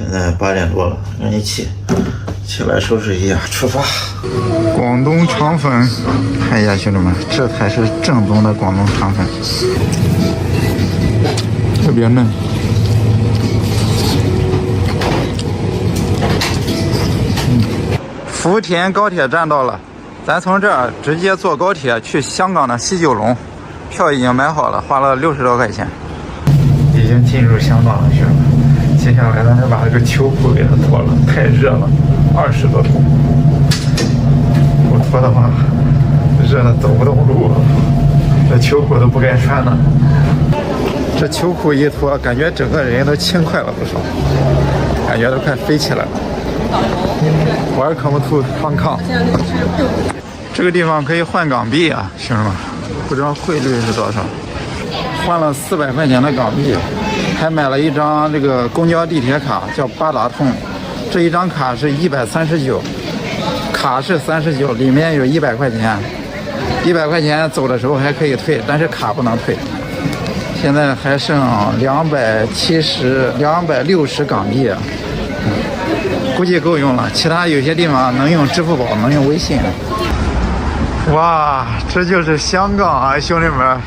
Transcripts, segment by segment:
现在8点多了，赶紧起来收拾一下，出发。广东肠粉，看一下兄弟们，这才是正宗的广东肠粉，特别嫩。福田高铁站到了，咱从这儿直接坐高铁去香港的西九龙，票已经买好了，花了60多块钱。已经进入香港了，兄弟们。接下来咱就把这个秋裤给它脱了，太热了，20多度。不脱的话，热的走不动路了。这秋裤都不该穿的。这秋裤一脱，感觉整个人都轻快了不少，感觉都快飞起来了。Welcome to Hong Kong。这个地方可以换港币啊，兄弟们，不知道汇率是多少。换了400块钱的港币，还买了一张这个公交地铁卡，叫八达通。这一张卡是139，卡是39，里面有100块钱。100块钱走的时候还可以退，但是卡不能退。现在还剩260港币，估计够用了。其他有些地方能用支付宝，能用微信。哇，这就是香港啊，兄弟们！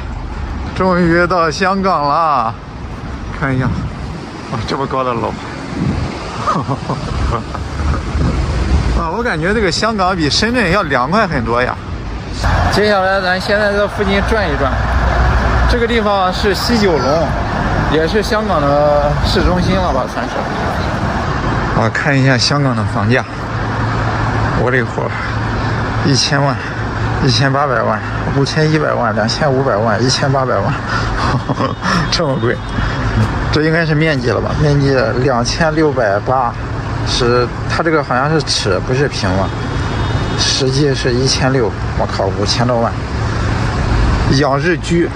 终于到香港了，看一下，哇，这么高的楼！啊，我感觉这个香港比深圳要凉快很多呀。接下来咱先在这附近转一转，这个地方是西九龙，也是香港的市中心了吧，算是。我看一下香港的房价，我的伙，1000万。1800万、5100万、2500万、1800万，这么贵？这应该是面积了吧？面积2680，它这个好像是尺，不是平了，实际是1600。我靠，5000多万！养日居，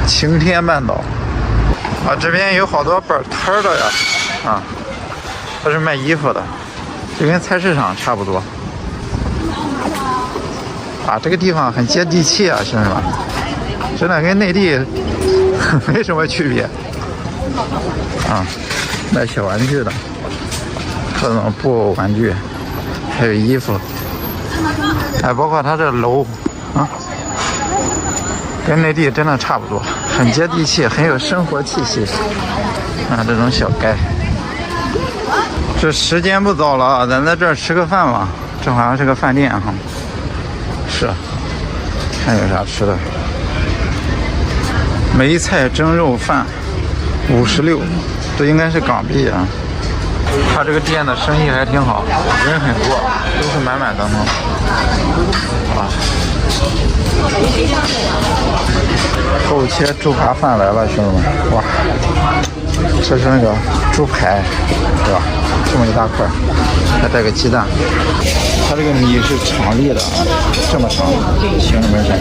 晴天半岛啊，这边有好多摆摊的呀，啊，它是卖衣服的，就跟菜市场差不多。啊，这个地方很接地气啊，兄弟们，真的跟内地没什么区别。啊，卖小玩具的，各种布偶玩具，还有衣服，还包括它这楼啊，跟内地真的差不多，很接地气，很有生活气息。啊，这种小街。这时间不早了，咱在这儿吃个饭吧，这好像是个饭店哈。是，看有啥吃的。梅菜蒸肉饭56，这应该是港币啊。他这个店的生意还挺好，人很多，都是满满当当。啊，厚切猪扒饭来了，兄弟们！哇，这是那个猪排，对吧？这么一大块，还带个鸡蛋。它这个米是长粒的啊，这么长，兄弟们看。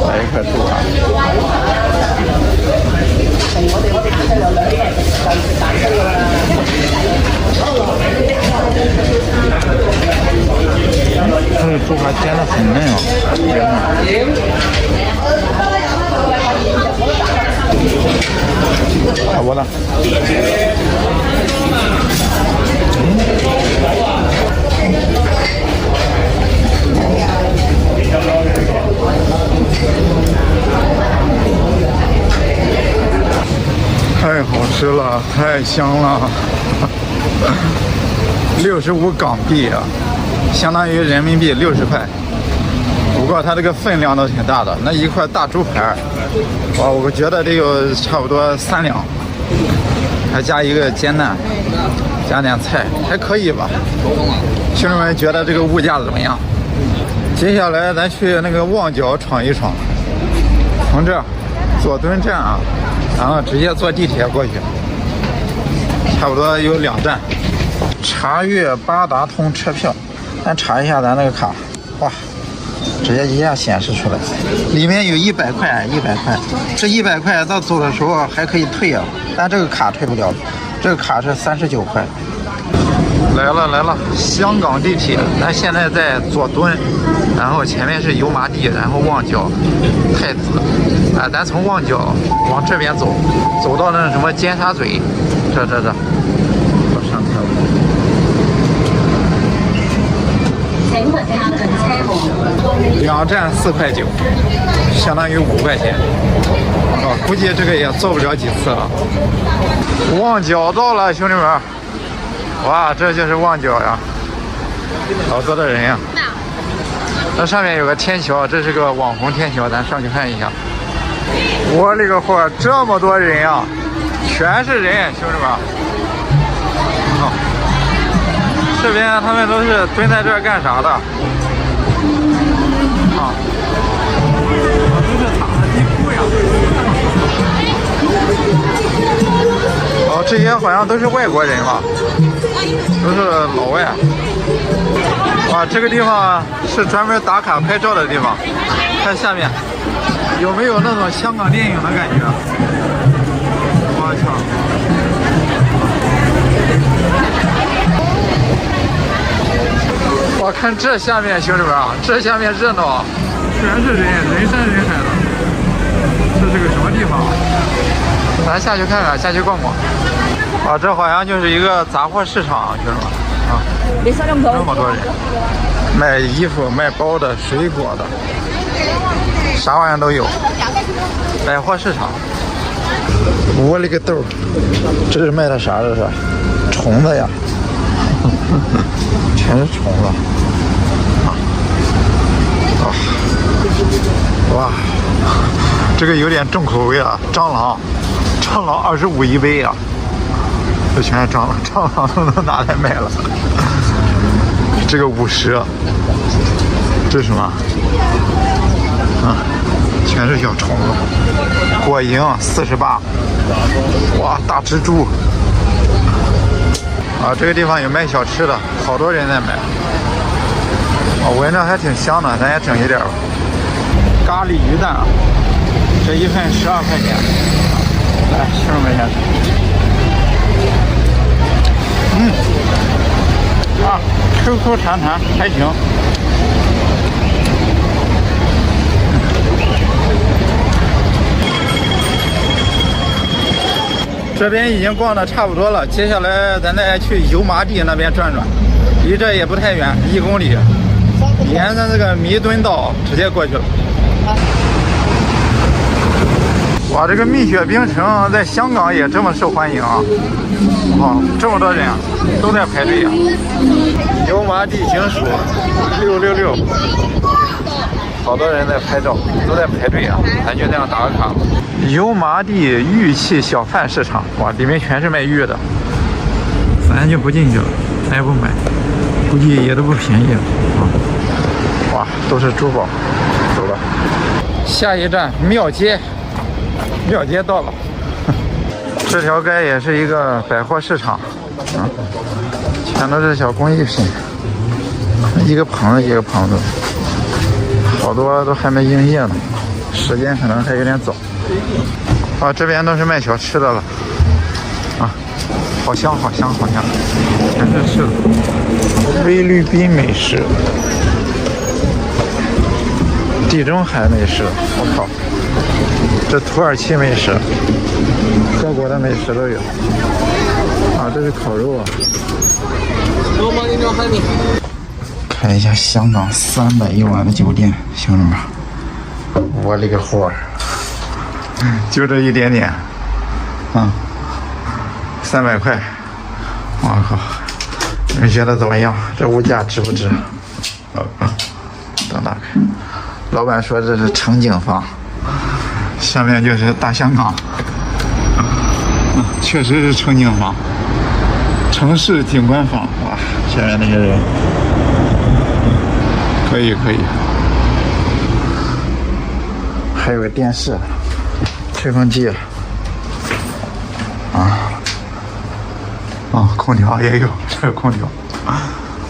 来一块猪扒。它这个猪扒煎得很嫩啊，好不呢？太好吃了，太香了！65港币啊，相当于人民币60块。不过它这个分量都挺大的，那一块大猪排，哇，我觉得得有差不多3两，还加一个煎蛋，加点菜，还可以吧？兄弟们觉得这个物价怎么样？接下来咱去那个旺角闯一闯，从这佐敦站啊，然后直接坐地铁过去，差不多有2站。查阅八达通车票，咱查一下咱那个卡，哇！直接一下显示出来，里面有100块，100块，这100块到走的时候还可以退啊，但这个卡退不了，这个卡是39块。来了，香港地铁，咱现在在佐敦，然后前面是油麻地，然后旺角、太子，咱从旺角往这边走，走到那什么尖沙咀，这，到上车了。2站4块9，相当于5块钱。估计这个也坐不了几次了。旺角到了，兄弟们！哇，这就是旺角呀，好多的人呀。那上面有个天桥，这是个网红天桥，咱上去看一下。我勒个货，这么多人呀，全是人，兄弟们。这边他们都是蹲在这儿干啥的？都是打的地铺呀。这些好像都是外国人吧，都是老外。哇，这个地方是专门打卡拍照的地方。看下面有没有那种香港电影的感觉？我操！我看这下面，兄弟们啊，这下面热闹，全是人，人山人海的。这是个什么地方？咱下去看看，下去逛逛。啊，这好像就是一个杂货市场，兄弟们啊，这么多人，卖衣服、卖包的、水果的，啥玩意都有。百货市场。我勒个豆，这是卖的啥？这是虫子呀，全是虫子。哇，这个有点重口味啊！蟑螂25一杯啊！这全是蟑螂都能拿来卖了。这个50，这是什么？啊，全是小虫子。果蝇48，哇，大蜘蛛。啊，这个地方有卖小吃的，好多人在买。闻着还挺香的，咱也整一点吧。咖喱鱼蛋，这一份12块钱。来，12块钱。Q 弹还行。这边已经逛的差不多了，接下来咱再去油麻地那边转转，离这也不太远，1公里，沿着这个弥敦道直接过去了。哇，这个蜜雪冰城在香港也这么受欢迎啊！这么多人啊，都在排队啊！油麻地警署666，好多人在拍照，都在排队啊！咱就这样打个卡。油麻地玉器小贩市场，哇，里面全是卖玉的，咱就不进去了，咱也不买，估计也都不便宜啊！哇，都是珠宝，走了。下一站庙街。庙街到了，这条街也是一个百货市场，全都是小工艺品，一个棚子一个棚子，好多都还没营业呢，时间可能还有点早。啊，这边都是卖小吃的了，啊，好香好香好香，全是吃的。菲律宾美食，地中海美食，我靠！这土耳其美食，各国的美食都有。啊，这是烤肉啊！看一下香港300一晚的酒店，兄弟们，我勒个货，就这一点点，啊，300块，我靠！你们觉得怎么样？这物价值不值？等打开，老板说这是城景房。下面就是大香港，确实是城景房，城市景观房。哇，下面那些人，可以，还有个电视，吹风机，空调也有，这是空调，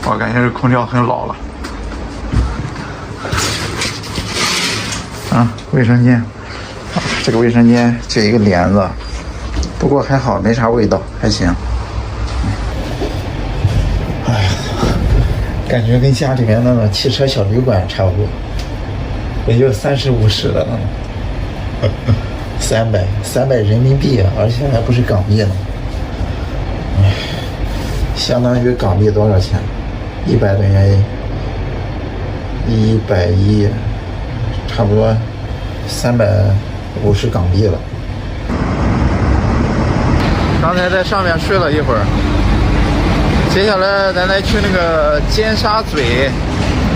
我感觉这空调很老了。卫生间。这个卫生间就一个帘子，不过还好，没啥味道，还行。感觉跟家里面那种汽车小旅馆差不多，也就30、50的那种，300人民币，而且还不是港币呢，相当于港币多少钱？100等于110，差不多350港币了。刚才在上面睡了一会儿，接下来咱来去那个尖沙咀，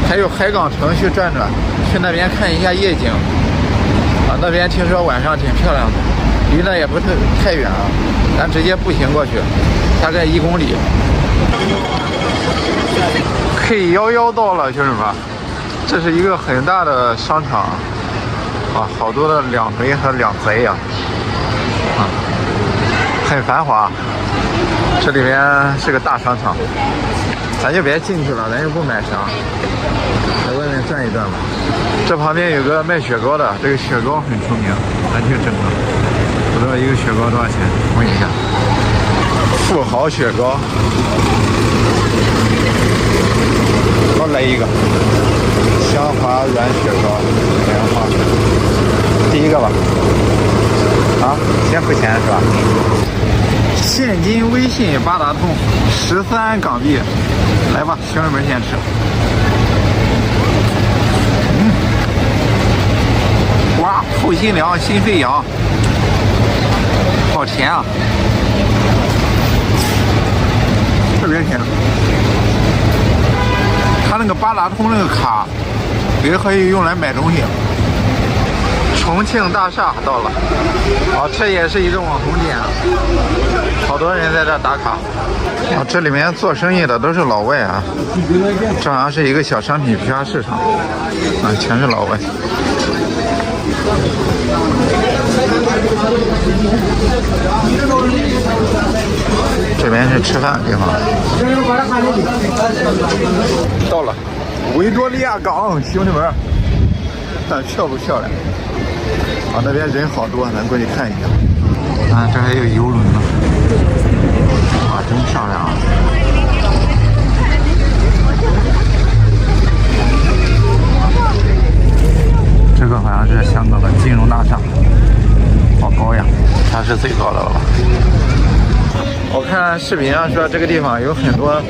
还有海港城去转转，去那边看一下夜景。啊，那边听说晚上挺漂亮的，离那也不太远啊，咱直接步行过去，大概1公里。K11到了，兄弟们，这是一个很大的商场啊，好多的两门和两贼呀，啊，很繁华。这里面是个大商场，咱就别进去了，咱又不买啥，在外面转一转吧。这旁边有个卖雪糕的，这个雪糕很出名，咱去整个。不知道一个雪糕多少钱？问一下。富豪雪糕，我来一个香滑软雪糕，莲花。第一个吧。啊，先付钱是吧？现金、微信、八达通，13港币。来吧，兄弟们先吃。哇，透心凉，心飞扬，好甜啊，特别甜。它那个八达通那个卡也可以用来买东西。重庆大厦到了，哦，这也是一个网红点，好多人在这打卡。哦，这里面做生意的都是老外啊，这好像是一个小商品批发市场，啊，全是老外。这边是吃饭的地方。到了维多利亚港，兄弟们，看漂不漂亮？啊，那边人好多，咱过去看一下。啊，这还有游轮呢，哇，真漂亮啊！这个好像是香港的金融大厦，好高呀，它是最高的了吧？我看视频上说这个地方有很多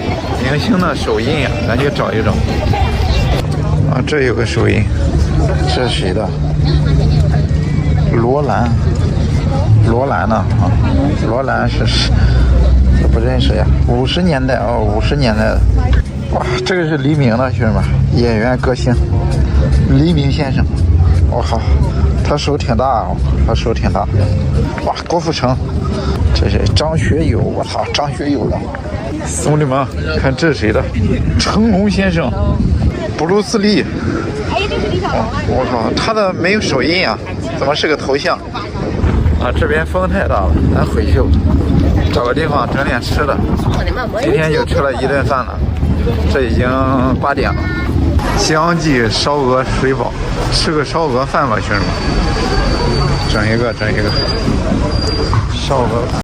明星的手印呀，咱去找一找。啊，这有个手印，这是谁的？罗兰呢？啊，罗兰是不认识呀？50年代哦，50年代的。哇，这个是黎明的，兄弟们，演员歌星黎明先生。我靠，他手挺大哦，他手挺大。哇，郭富城，这是张学友，我操，张学友的。兄弟们，看这是谁的？成龙先生，布鲁斯利。我靠，他的没有手印啊，怎么是个头像？啊，这边风太大了，咱回去找个地方整点吃的。今天就吃了1顿饭了，这已经8点了。江记烧鹅水饱，吃个烧鹅饭吧，兄弟们，整一个烧鹅。